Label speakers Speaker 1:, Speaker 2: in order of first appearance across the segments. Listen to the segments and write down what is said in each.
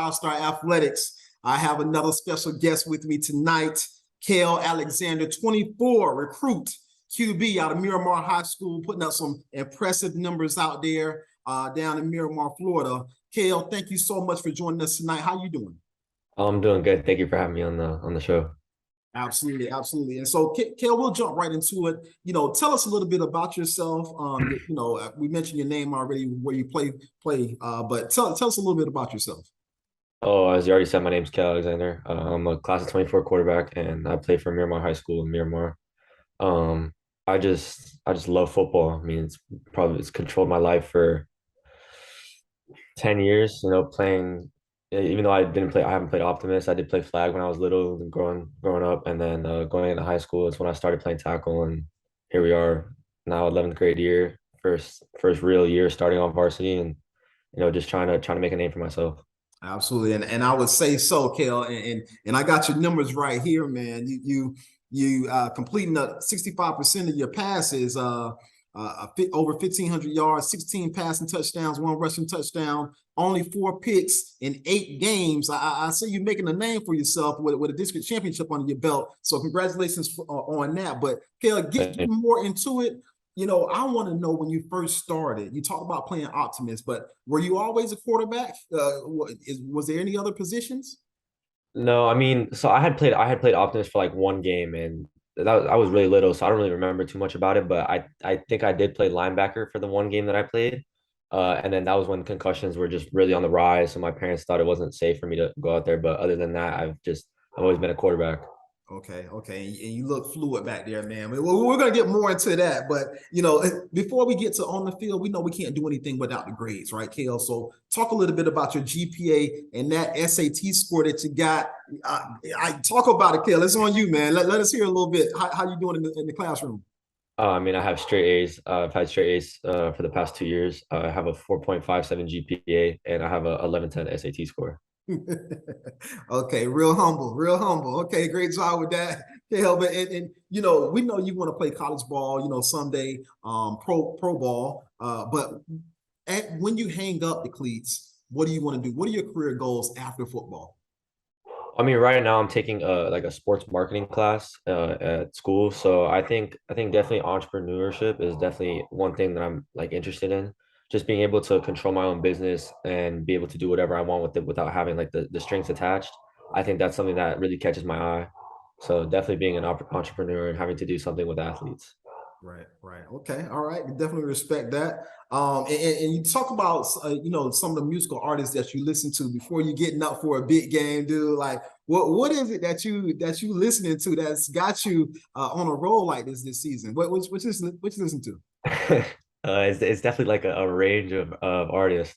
Speaker 1: Five-Star Athletics. I have another special guest with me tonight, Kael Alexander, 24, recruit, QB out of Miramar High School, putting up some impressive numbers out there down in Miramar, Florida. Kael, thank you so much for joining us tonight. How you doing?
Speaker 2: I'm doing good. Thank you for having me on the show.
Speaker 1: Absolutely, absolutely. And so, Kael, we'll jump right into it. Tell us a little bit about yourself. We mentioned your name already, where you play, but tell us a little bit about yourself.
Speaker 2: Oh, as you already said, my name's Kael Alexander. I'm a class of 24 quarterback, and I play for Miramar High School in Miramar. Um, I just love football. I mean, it's controlled my life for 10 years. Playing. Even though I haven't played Optimist. I did play flag when I was little, and growing up, and then going into high school is when I started playing tackle, and here we are now, 11th grade year, first real year starting on varsity, and just trying to make a name for myself.
Speaker 1: Absolutely, and I would say so, Kael, and I got your numbers right here, man. You completing 65% of your passes, over 1,500 yards, 16 passing touchdowns, 1 rushing touchdown, only 4 picks in 8 games. I see you making a name for yourself with a district championship under your belt. So congratulations on that. But Kael, get more into it. I want to know, when you first started, you talked about playing Optimist, but were you always a quarterback? Was there any other positions?
Speaker 2: No, I mean, so I had played Optimus for like one game, and I was really little, so I don't really remember too much about it. But I think I did play linebacker for the one game that I played, and then that was when concussions were just really on the rise. So my parents thought it wasn't safe for me to go out there. But other than that, I've always been a quarterback.
Speaker 1: Okay. And you look fluid back there, man. We're going to get more into that. But, before we get to on the field, we know we can't do anything without the grades, right, Kael? So talk a little bit about your GPA and that SAT score that you got. I talk about it, Kael. It's on you, man. Let us hear a little bit how you doing in the classroom.
Speaker 2: I mean, I have straight A's. I've had straight A's for the past 2 years. I have a 4.57 GPA, and I have a 1110 SAT score.
Speaker 1: Okay, real humble, real humble. Okay, great job with that. Hell, but we know you want to play college ball, someday, pro ball. But when you hang up the cleats, what do you want to do? What are your career goals after football?
Speaker 2: I mean, right now I'm taking a sports marketing class at school. So I think definitely entrepreneurship is definitely one thing that I'm like interested in. Just being able to control my own business and be able to do whatever I want with it without having like the strings attached. I think that's something that really catches my eye. So definitely being an entrepreneur and having to do something with athletes.
Speaker 1: Right. Okay. All right. Definitely respect that. And you talk about, some of the musical artists that you listen to before you getting up for a big game, dude. Like, what is it that you listening to that's got you on a roll like this season? What you listen to?
Speaker 2: It's definitely like a range of artists.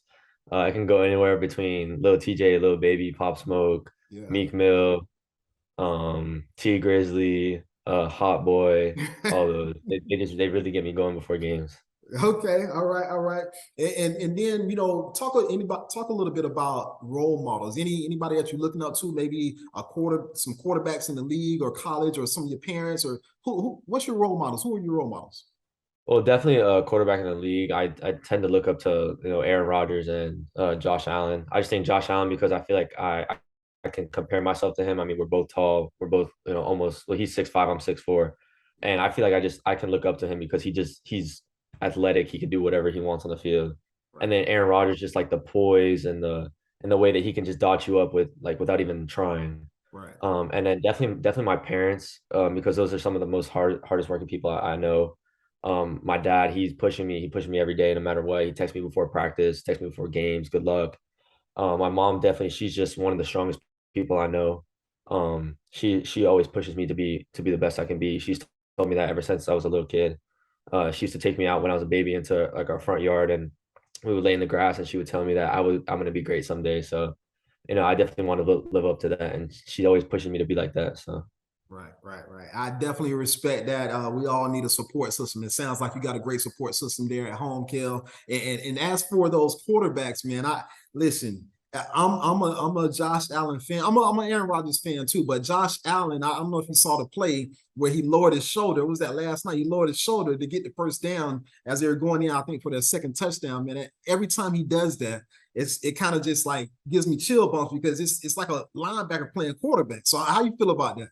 Speaker 2: I can go anywhere between Lil TJ, Lil Baby, Pop Smoke,
Speaker 1: Yeah.
Speaker 2: Meek Mill, T Grizzly, Hot Boy, all those. They really get me going before games.
Speaker 1: Okay, all right, and then talk a little bit about role models. Anybody that you're looking up to, maybe some quarterbacks in the league or college, or some of your parents, or what's your role models? Who are your role models?
Speaker 2: Well, definitely a quarterback in the league. I tend to look up to Aaron Rodgers and Josh Allen. I just think Josh Allen because I feel like I can compare myself to him. I mean, we're both tall. We're both almost. Well, he's 6'5", I'm 6'4", and I feel like I can look up to him because he's athletic. He can do whatever he wants on the field.
Speaker 1: Right,
Speaker 2: And then Aaron Rodgers, just like the poise and the way that he can just dot you up with like without even trying.
Speaker 1: right.
Speaker 2: And then definitely my parents, because those are some of the hardest working people I know. My dad, he's pushing me. He pushes me every day, no matter what. He texts me before practice, texts me before games. Good luck. My mom definitely, she's just one of the strongest people I know. She always pushes me to be the best I can be. She's told me that ever since I was a little kid. She used to take me out when I was a baby into like our front yard, and we would lay in the grass, and she would tell me that I'm gonna be great someday. So, I definitely want to live up to that, and she's always pushing me to be like that. So.
Speaker 1: Right. I definitely respect that. We all need a support system. It sounds like you got a great support system there at home, Kel. And as for those quarterbacks, man, I listen. I'm a Josh Allen fan. I'm an Aaron Rodgers fan too. But Josh Allen, I don't know if you saw the play where he lowered his shoulder. It was that last night? He lowered his shoulder to get the first down as they were going in, I think, for their second touchdown. Man, every time he does that, it kind of just like gives me chill bumps because it's like a linebacker playing quarterback. So how you feel about that?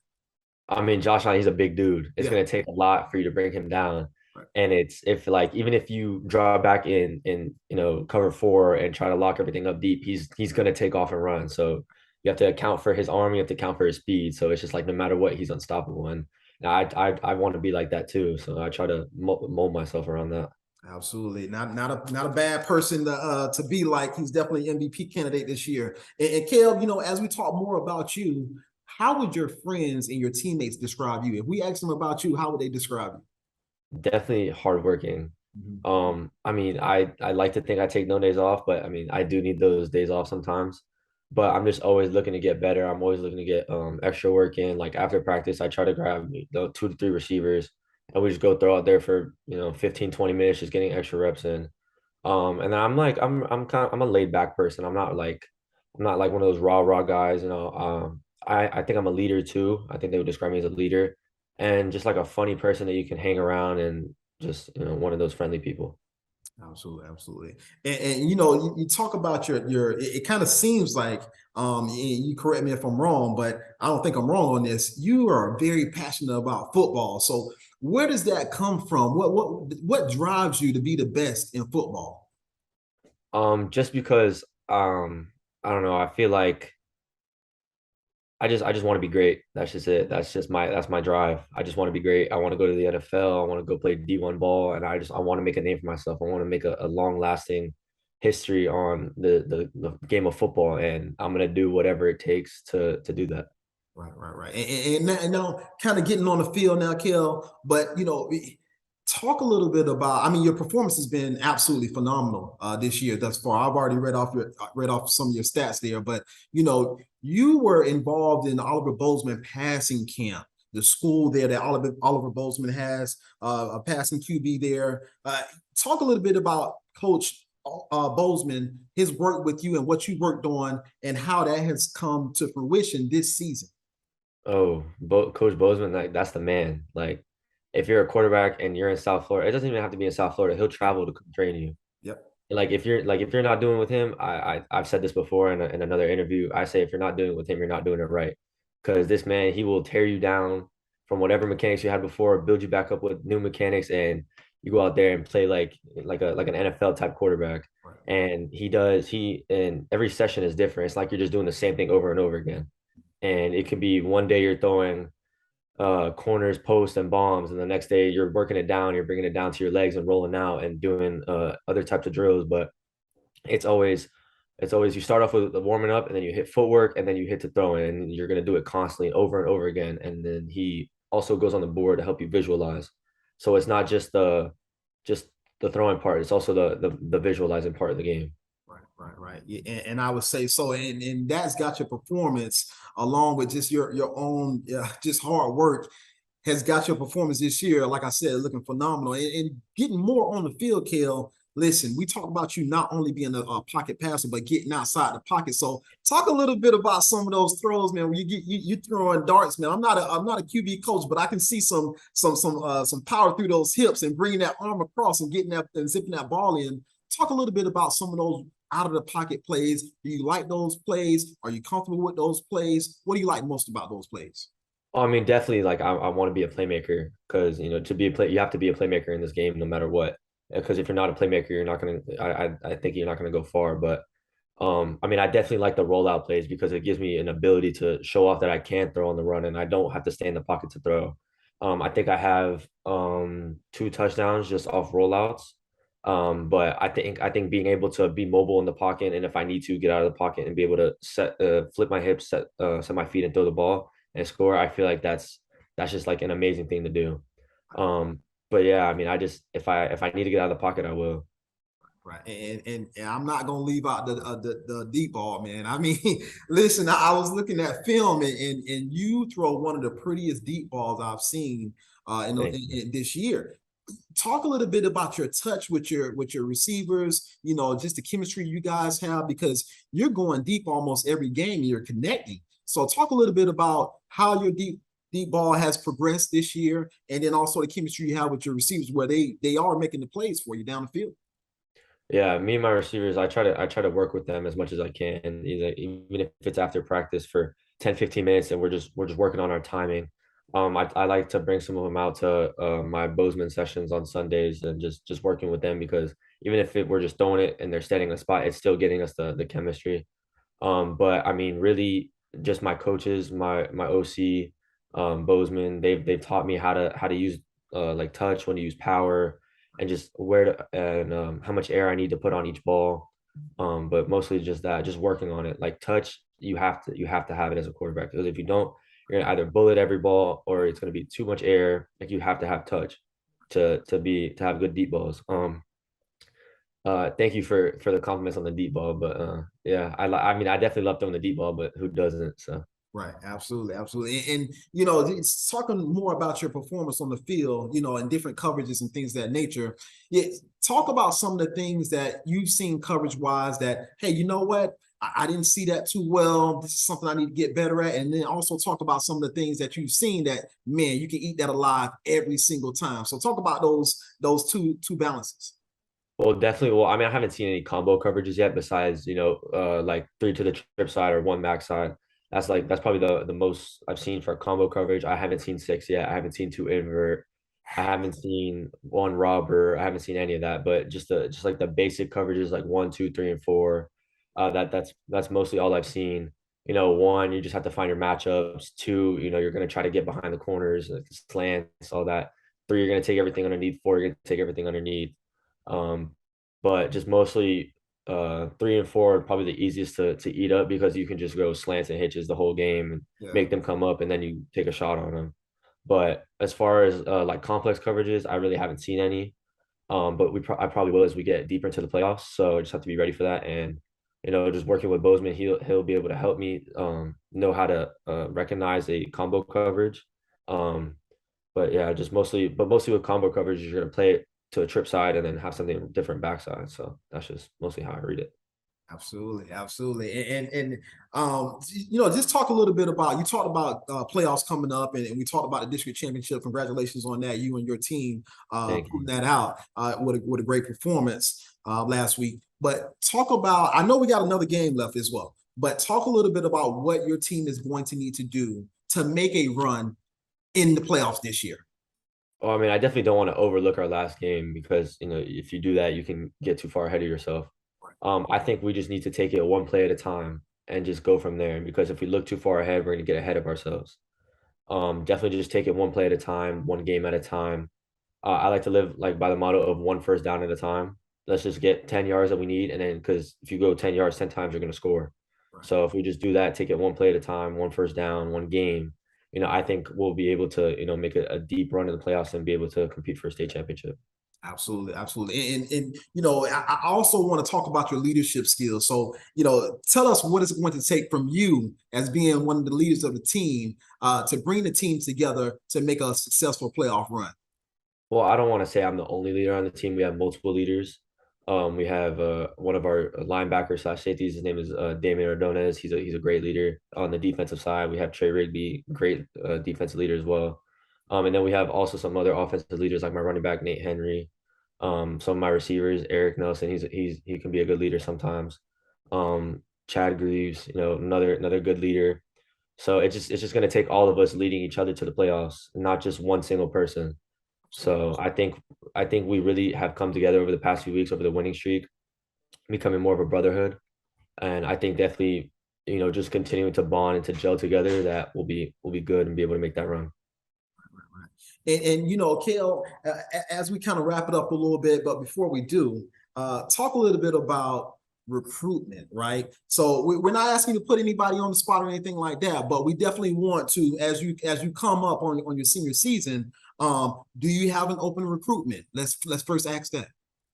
Speaker 2: I mean, Josh Allen, he's a big dude. It's
Speaker 1: Yeah.
Speaker 2: gonna take a lot for you to bring him down.
Speaker 1: Right.
Speaker 2: And it's if like even if you draw back in cover four and try to lock everything up deep, he's gonna take off and run. So you have to account for his arm, you have to account for his speed. So it's just like no matter what, he's unstoppable. And I want to be like that too. So I try to mold myself around that.
Speaker 1: Absolutely, not a bad person to be like. He's definitely an MVP candidate this year. And Kael, as we talk more about you, how would your friends and your teammates describe you? If we ask them about you, how would they describe you?
Speaker 2: Definitely hardworking.
Speaker 1: Mhm.
Speaker 2: I mean, I like to think I take no days off, but I mean, I do need those days off sometimes. But I'm just always looking to get better. I'm always looking to get extra work in. Like after practice, I try to grab the 2 to 3 receivers and we just go throw out there for 15, 20 minutes, just getting extra reps in. And then I'm a laid back person. I'm not like one of those raw guys. I think I'm a leader too. I think they would describe me as a leader and just like a funny person that you can hang around and just one of those friendly people.
Speaker 1: Absolutely, absolutely. And you talk about your it kind of seems like and you correct me if I'm wrong, but I don't think I'm wrong on this. You are very passionate about football. So where does that come from? What drives you to be the best in football?
Speaker 2: Just because I don't know, I feel like I just want to be great. That's just it. That's my drive. I just want to be great. I want to go to the NFL. I want to go play D1 ball, and I want to make a name for myself. I want to make a long lasting history on the game of football, and I'm gonna do whatever it takes to do that.
Speaker 1: Right. And now kind of getting on the field now, Kel, but talk a little bit about, I mean, your performance has been absolutely phenomenal this year thus far. I've already read off some of your stats there, but you were involved in Oliver Bozeman passing camp, the school there that Oliver Bozeman has, a passing QB there. Talk a little bit about Coach Bozeman, his work with you and what you worked on and how that has come to fruition this season.
Speaker 2: Oh, Coach Bozeman, like that's the man. Like, if you're a quarterback and you're in South Florida, it doesn't even have to be in South Florida. He'll travel to come train you.
Speaker 1: Yep.
Speaker 2: Like if you're not doing it with him, I've said this before in another interview. I say if you're not doing it with him, you're not doing it right. Because this man, he will tear you down from whatever mechanics you had before, build you back up with new mechanics, and you go out there and play like an NFL type quarterback.
Speaker 1: Right.
Speaker 2: And and every session is different. It's like you're just doing the same thing over and over again. And it could be one day you're throwing corners, posts, and bombs, and the next day you're working it down, you're bringing it down to your legs and rolling out and doing other types of drills. But it's always it's always you start off with the warming up and then you hit footwork and then you hit to throwing and you're gonna do it constantly over and over again. And then he also goes on the board to help you visualize. So it's not just the throwing part, it's also the visualizing part of the game.
Speaker 1: Right. Yeah, and I would say so, and that's got your performance along with just your own just hard work has got your performance this year, like I said, looking phenomenal and getting more on the field, Kale. Listen, we talk about you not only being a pocket passer, but getting outside the pocket. So talk a little bit about some of those throws, man. When you throwing darts, man. I'm not a QB coach, but I can see some power through those hips and bringing that arm across and getting that and zipping that ball in. Talk a little bit about some of those out of the pocket plays. Do you like those plays? Are you comfortable with those plays? What do you like most about those plays?
Speaker 2: Oh, I mean, definitely. Like, I want to be a playmaker because to be a play, you have to be a playmaker in this game, no matter what. Because if you're not a playmaker, you're not gonna. I think you're not gonna go far. But I mean, I definitely like the rollout plays because it gives me an ability to show off that I can throw on the run and I don't have to stay in the pocket to throw. I think I have 2 touchdowns just off rollouts. But I think being able to be mobile in the pocket and if I need to get out of the pocket and be able to flip my hips, set my feet and throw the ball and score, I feel like that's just like an amazing thing to do. But yeah, I mean, I just if I need to get out of the pocket, I will.
Speaker 1: Right, and I'm not gonna leave out the deep ball, man. I mean, listen, I was looking at film, and you throw one of the prettiest deep balls I've seen in this year. Talk a little bit about your touch with your receivers. Just the chemistry you guys have because you're going deep almost every game. And you're connecting. So talk a little bit about how your deep ball has progressed this year, and then also the chemistry you have with your receivers, where they are making the plays for you down the field.
Speaker 2: Yeah, me and my receivers, I try to work with them as much as I can, even if it's after practice for 10, 15 minutes and we're just working on our timing. I like to bring some of them out to my Bozeman sessions on Sundays and just working with them because even if we're just throwing it and they're standing in a spot, it's still getting us the chemistry. But I mean, really, just my coaches, my OC, Bozeman, they've taught me how to use like touch, when to use power, and just where to and how much air I need to put on each ball. But mostly just that, just working on it. Like touch, you have to have it as a quarterback because if you don't, you're gonna either bullet every ball or it's gonna be too much air. Like you have to have touch to have good deep balls. Thank you for the compliments on the deep ball, but yeah, I mean, I definitely love throwing the deep ball, but who doesn't? So
Speaker 1: Right, absolutely, absolutely, and it's talking more about your performance on the field, and different coverages and things of that nature. Yeah, talk about some of the things that you've seen coverage wise. That hey, you know what? I didn't see that too well. This is something I need to get better at, and then also talk about some of the things that you've seen that man, you can eat that alive every single time. So talk about those two balances.
Speaker 2: well, definitely. Well, I mean, I haven't seen any combo coverages yet, besides like three to the trip side or one back side. That's probably the most I've seen for combo coverage. I haven't seen six yet. I haven't seen two invert. I haven't seen one robber. I haven't seen any of that. But just like the basic coverages, like one, two, three, and four. That's mostly all I've seen. One, you just have to find your matchups. Two, you're gonna try to get behind the corners, like the slants, all that. Three, you're gonna take everything underneath. Four, you're gonna take everything underneath. Um, but just mostly three and four are probably the easiest to eat up because you can just go slants and hitches the whole game and
Speaker 1: Yeah,
Speaker 2: make them come up and then you take a shot on them. But as far as like complex coverages, I really haven't seen any. But I probably will as we get deeper into the playoffs. So I just have to be ready for that. And just working with Bozeman, he'll be able to help me know how to recognize a combo coverage. Um, but yeah, mostly with combo coverage, you're gonna play it to a trip side and then have something different backside. So that's just mostly how I read it.
Speaker 1: absolutely, absolutely, and just talk a little bit about you talked about playoffs coming up, and we talked about the district championship. Congratulations on that, you and your team
Speaker 2: Thank
Speaker 1: putting
Speaker 2: you.
Speaker 1: that out with a great performance last week. But talk about I know we got another game left as well, but talk a little bit about what your team is going to need to do to make a run in the playoffs this year.
Speaker 2: Well, I mean, I definitely don't want to overlook our last game because if you do that, you can get too far ahead of yourself. I think we just need to take it one play at a time and just go from there. Because if we look too far ahead, we're gonna get ahead of ourselves. Definitely just take it one play at a time, one game at a time. I like to live like by the motto of one first down at a time. Let's just get 10 yards that we need. And then because if you go 10 yards 10 times, you're going to score.
Speaker 1: Right.
Speaker 2: So if we just do that, take it one play at a time, one first down, one game, I think we'll be able to, make a deep run in the playoffs and be able to compete for a state championship.
Speaker 1: Absolutely, absolutely, and I also want to talk about your leadership skills. So, tell us what it's going to take from you as being one of the leaders of the team to bring the team together to make a successful playoff run.
Speaker 2: Well, I don't want to say I'm the only leader on the team. We have multiple leaders. We have one of our linebackers slash safeties. His name is Damian Ordonez. He's a great leader on the defensive side. We have Trey Rigby, great defensive leader as well. And then we have also some other offensive leaders like my running back Nate Henry. Some of my receivers, Eric Nelson. He can be a good leader sometimes. Chad Greaves, another good leader. So it's just going to take all of us leading each other to the playoffs, not just one single person.
Speaker 1: Absolutely.
Speaker 2: So I think we really have come together over the past few weeks over the winning streak, becoming more of a brotherhood. And I think definitely, just continuing to bond and to gel together, that will be good and be able to make that run.
Speaker 1: And Kael, as we kind of wrap it up a little bit, but before we do, talk a little bit about recruitment, right? So we're not asking you to put anybody on the spot or anything like that, but we definitely want to, as you come up on your senior season, do you have an open recruitment? Let's first ask that.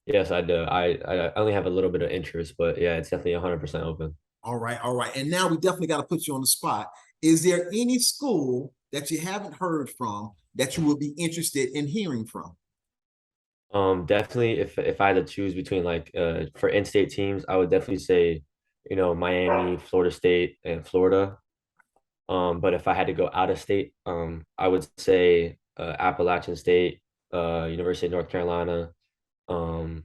Speaker 2: Yes, I do. I only have a little bit of interest, but yeah, it's definitely 100% open.
Speaker 1: All right, all right. And now we definitely got to put you on the spot. Is there any school that you haven't heard from that you would be interested in hearing from?
Speaker 2: Definitely if I had to choose between like for in-state teams, I would definitely say, Miami, Florida State, and Florida. But if I had to go out of state, I would say Appalachian State, University of North Carolina, um,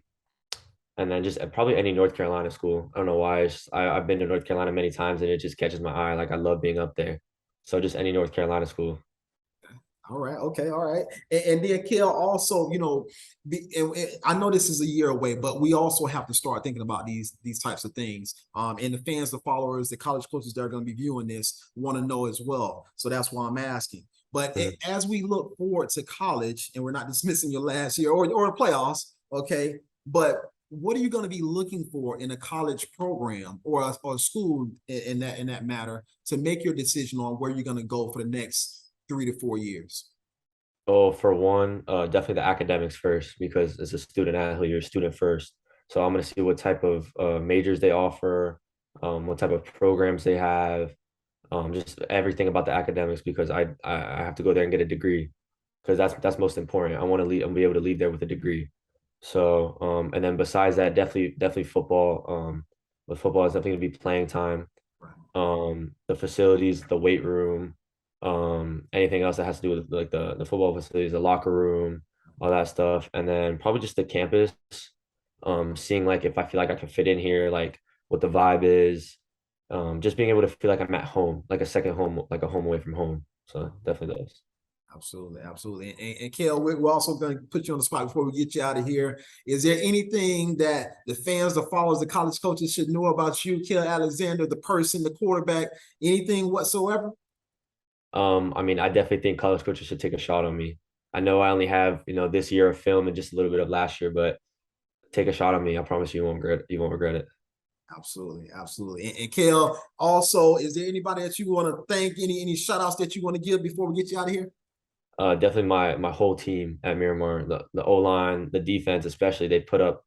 Speaker 2: and then just probably any North Carolina school. I don't know why. I've been to North Carolina many times, and it just catches my eye. Like I love being up there. So just any North Carolina school.
Speaker 1: All right. Okay. All right. And then Kael also, and I know this is a year away, but we also have to start thinking about these types of things. And the fans, the followers, the college coaches that are going to be viewing this want to know as well. So that's why I'm asking. But as we look forward to college, and we're not dismissing your last year or the playoffs, okay? But what are you going to be looking for in a college program or a school in that matter to make your decision on where you're going to go for the next 3 to 4 years?
Speaker 2: Oh, for one, definitely the academics first because as a student athlete, you're a student first. So I'm going to see what type of majors they offer, what type of programs they have, just everything about the academics because I have to go there and get a degree because that's most important. I want to leave and be able to leave there with a degree. So and then besides that, definitely football. But football is definitely gonna be playing time. The facilities, the weight room, anything else that has to do with like the football facilities, the locker room, all that stuff, and then probably just the campus. Seeing like if I feel like I can fit in here, like what the vibe is, just being able to feel like I'm at home, like a second home, like a home away from home. So definitely those.
Speaker 1: Absolutely, absolutely. And Kael, we're also going to put you on the spot before we get you out of here. Is there anything that the fans, the followers, the college coaches should know about you, Kael Alexander, the person, the quarterback, anything whatsoever?
Speaker 2: I mean, I definitely think college coaches should take a shot on me. I know I only have, this year of film and just a little bit of last year, but take a shot on me. I promise you won't regret it.
Speaker 1: Absolutely, absolutely. And Kael, also, is there anybody that you want to thank? Any shout outs that you want to give before we get you out of here?
Speaker 2: Definitely my whole team at Miramar, the O line, the defense, especially, they put up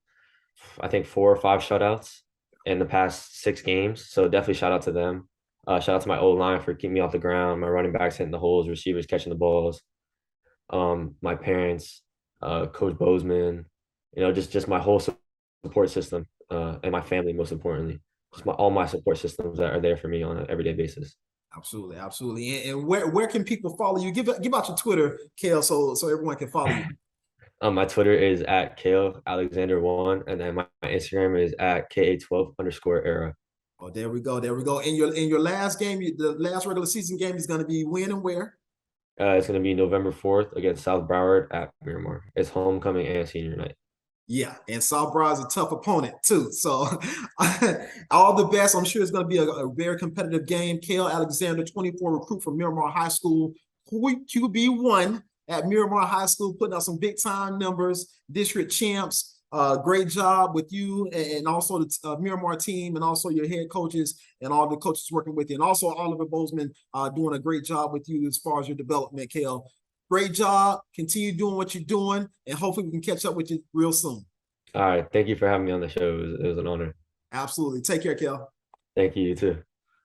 Speaker 2: I think 4 or 5 shutouts in the past 6 games. So definitely shout out to them. Shout out to my O line for keeping me off the ground, my running backs hitting the holes, receivers catching the balls. My parents, Coach Bozeman, just my whole support system, and my family most importantly. Just all my support systems that are there for me on an everyday basis.
Speaker 1: Absolutely, absolutely. And where can people follow you? Give out your Twitter, Kael, so everyone can follow you.
Speaker 2: My Twitter is at Kael Alexander 1, and then my Instagram is at KA12_era.
Speaker 1: Oh, there we go. There we go. In your last game, the last regular season game is going to be when and where?
Speaker 2: It's going to be November 4th against South Broward at Miramar. It's homecoming and senior night.
Speaker 1: Yeah, and South Broad is a tough opponent too. So all the best. I'm sure it's going to be a very competitive game. Kael Alexander, 24 recruit from Miramar High School, QB1 at Miramar High School, putting out some big time numbers, district champs. Great job with you and also the Miramar team and also your head coaches and all the coaches working with you. And also Oliver Bozeman doing a great job with you as far as your development, Kael. Great job. Continue doing what you're doing, and hopefully we can catch up with you real soon.
Speaker 2: All right. Thank you for having me on the show. It was an honor.
Speaker 1: Absolutely. Take care, Kael.
Speaker 2: Thank you, you too.